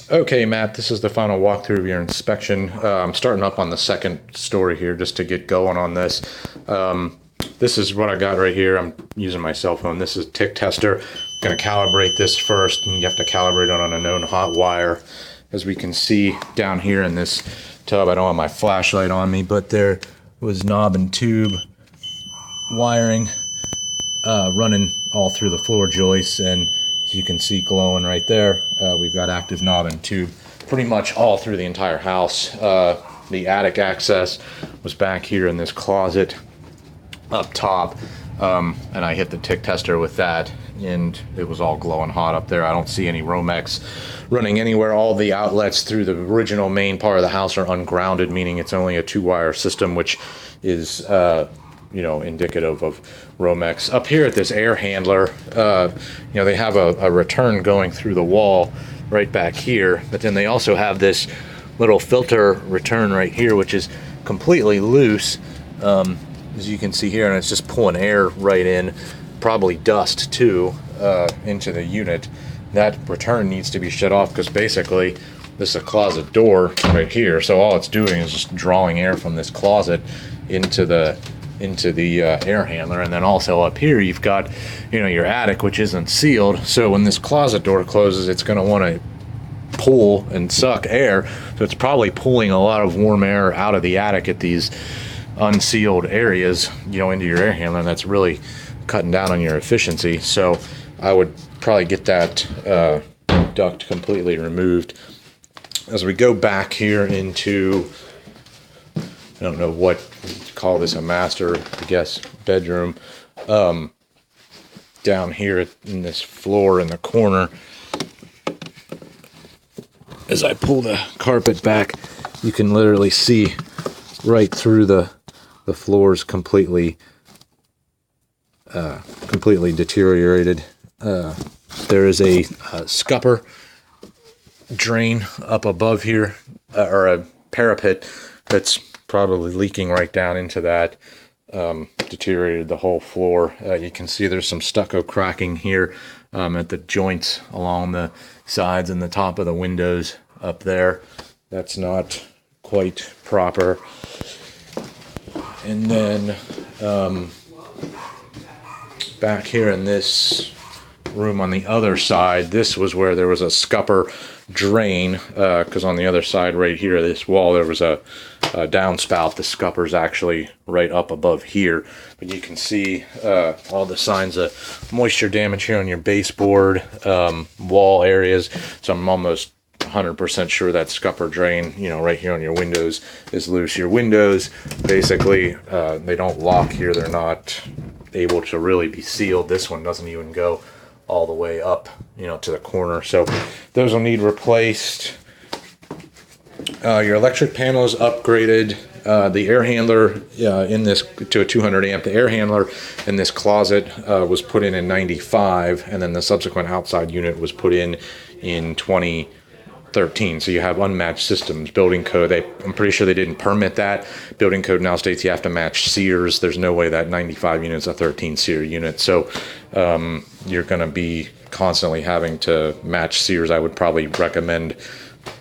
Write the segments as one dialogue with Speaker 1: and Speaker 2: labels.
Speaker 1: Okay, Matt, this is the final walkthrough of your inspection. I'm starting up on the second story here just to get going on this. This is what I got right here. I'm using my cell phone. This is a tick tester. I'm going to calibrate this first, and you have to calibrate it on a known hot wire. As we can see down here in this tub, I don't have my flashlight on me, but there was knob and tube wiring running all through the floor joists, and as you can see glowing right there, we've got active knob and tube pretty much all through the entire house. The attic access was back here in this closet up top, and I hit the tick tester with that, and it was all glowing hot up there. I don't see any Romex running anywhere. All the outlets through the original main part of the house are ungrounded, meaning it's only a 2-wire system, which is indicative of Romex. Up here at this air handler, they have a return going through the wall right back here, but then they also have this little filter return right here, which is completely loose, as you can see here, and it's just pulling air right in, probably dust too, into the unit. That return needs to be shut off because basically this is a closet door right here, so all it's doing is just drawing air from this closet into the air handler. And then also up here you've got your attic, which isn't sealed, so when this closet door closes, it's going to want to pull and suck air, so it's probably pulling a lot of warm air out of the attic at these unsealed areas into your air handler, and that's really cutting down on your efficiency. So I would probably get that duct completely removed. As we go back here into, I don't know what to call this, a master, I guess, bedroom. Down here in this floor in the corner, as I pull the carpet back, you can literally see right through the floors completely deteriorated. There is a scupper drain up above here, or a parapet that's probably leaking right down into that. Deteriorated the whole floor. You can see there's some stucco cracking here at the joints along the sides and the top of the windows up there. That's not quite proper. And then back here in this room on the other side, this was where there was a scupper drain, because on the other side right here, this wall, there was a downspout. The scupper's actually right up above here, but you can see all the signs of moisture damage here on your baseboard, wall areas. So I'm almost 100% sure that scupper drain, right here on your windows is loose. Your windows, basically, they don't lock here. They're not able to really be sealed. This one doesn't even go all the way up, to the corner. So those will need replaced. Your electric panel is upgraded. The air handler in this to a 200 amp. The air handler in this closet was put in 95, and then the subsequent outside unit was put in 2013. So you have unmatched systems. Building code, I'm pretty sure they didn't permit that. Building code now states you have to match SEERs. There's no way that 95 unit is a 13 SEER unit. So you're going to be constantly having to match SEERs. I would probably recommend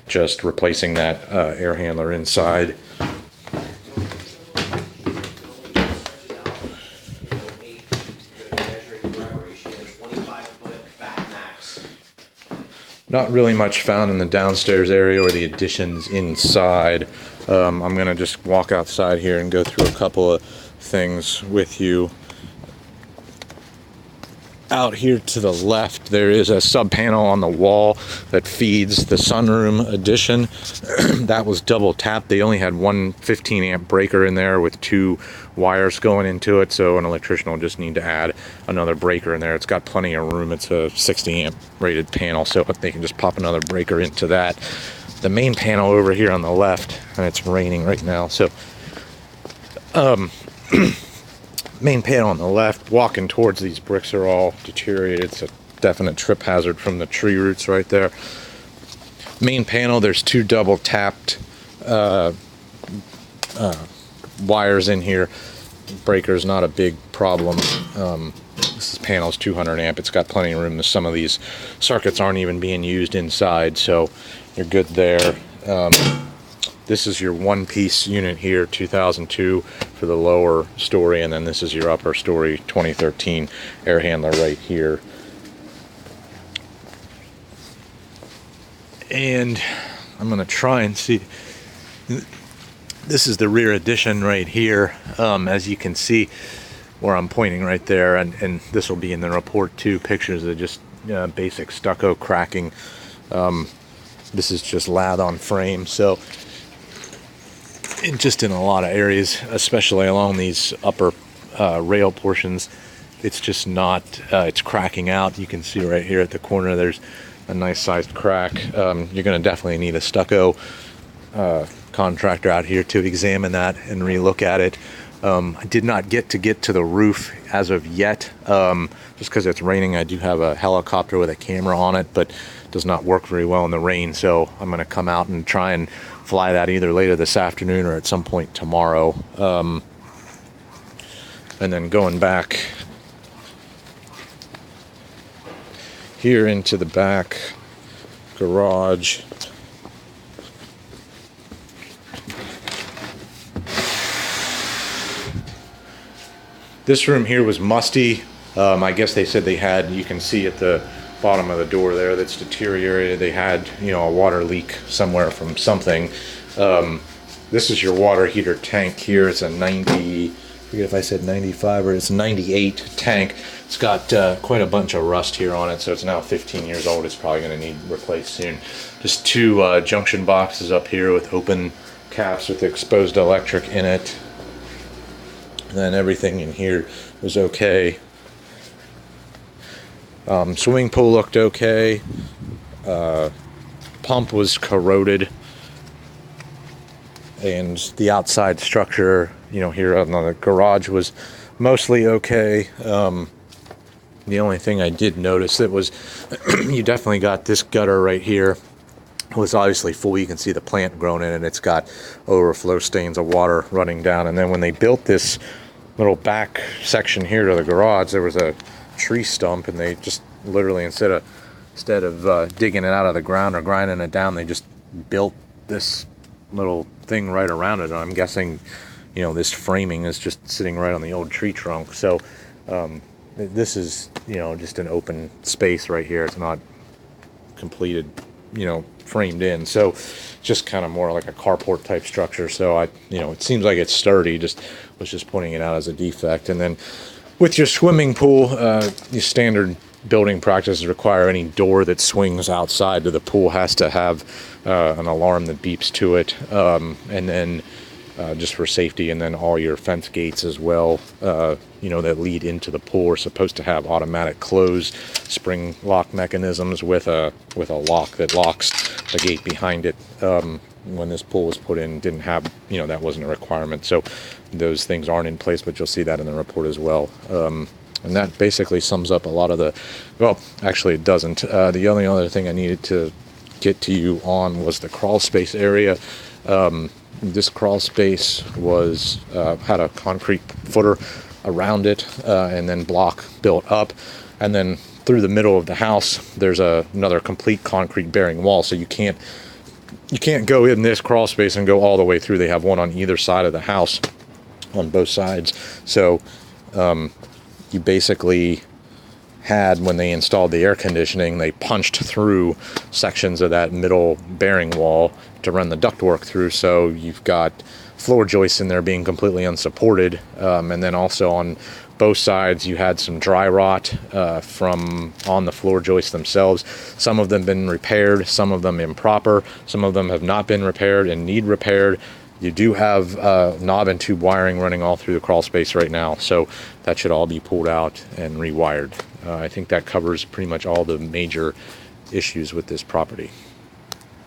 Speaker 1: just replacing that air handler inside. Not really much found in the downstairs area or the additions inside. I'm going to just walk outside here and go through a couple of things with you. Out here to the left, there is a sub panel on the wall that feeds the sunroom addition. That was double tapped. They only had one 15 amp breaker in there with 2 wires going into it, so an electrician will just need to add another breaker in there. It's got plenty of room. It's a 60 amp rated panel, so they can just pop another breaker into that. The main panel over here on the left, and it's raining right now, so main panel on the left, walking towards these bricks are all deteriorated. It's a definite trip hazard from the tree roots right there. Main panel, there's 2 double tapped wires in here. Breaker's not a big problem. This is panel's 200 amp. It's got plenty of room. Some of these circuits aren't even being used inside, so you're good there. This is your one-piece unit here, 2002 for the lower story, and then this is your upper story, 2013 air handler right here. And I'm going to try and see. This is the rear addition right here. As you can see where I'm pointing right there, and this will be in the report too, pictures of just basic stucco cracking. This is just lath on frame, so just in a lot of areas, especially along these upper rail portions, it's just not, it's cracking out. You can see right here at the corner there's a nice sized crack. You're going to definitely need a stucco contractor out here to examine that and relook at it. I did not get to the roof as of yet, just because it's raining. I do have a helicopter with a camera on it, but it does not work very well in the rain, so I'm going to come out and try and fly that either later this afternoon or at some point tomorrow. And then going back here into the back garage, this room here was musty. I guess they said they had, you can see at the bottom of the door there that's deteriorated. They had, you know, a water leak somewhere from something. This is your water heater tank here. It's a 90, I forget if I said 95 or it's 98 tank. It's got quite a bunch of rust here on it, so it's now 15 years old. It's probably going to need replaced soon. Just two junction boxes up here with open caps with exposed electric in it. And then everything in here was okay. Swimming pool looked okay. Pump was corroded. And the outside structure, you know, here on the garage was mostly okay. The only thing I did notice that was you definitely got this gutter right here. It was obviously full. You can see the plant grown in it. It's got overflow stains of water running down. And then when they built this little back section here to the garage, there was a tree stump, and they just literally instead of digging it out of the ground or grinding it down, they just built this little thing right around it. And I'm guessing, you know, this framing is just sitting right on the old tree trunk. So this is, you know, just an open space right here. It's not completed, you know, framed in. So just kind of more like a carport type structure. So you know, it seems like it's sturdy. Just was just pointing it out as a defect. And then with your swimming pool, your standard building practices require any door that swings outside to the pool has to have an alarm that beeps to it, and then just for safety, and then all your fence gates as well, you know, that lead into the pool are supposed to have automatic close spring lock mechanisms with a lock that locks the gate behind it. When this pool was put in, didn't have, you know, that wasn't a requirement, so those things aren't in place, but you'll see that in the report as well. And that basically sums up a lot of the, well, actually it doesn't. The only other thing I needed to get to you on was the crawl space area. This crawl space was had a concrete footer around it, and then block built up, and then through the middle of the house there's another complete concrete bearing wall, so you can't go in this crawl space and go all the way through. They have one on either side of the house on both sides. So you basically had, when they installed the air conditioning, they punched through sections of that middle bearing wall to run the ductwork through. So you've got floor joists in there being completely unsupported, and then also on both sides you had some dry rot from on the floor joists themselves. Some of them been repaired, some of them improper, some of them have not been repaired and need repaired. You do have knob and tube wiring running all through the crawl space right now, so that should all be pulled out and rewired. I think that covers pretty much all the major issues with this property.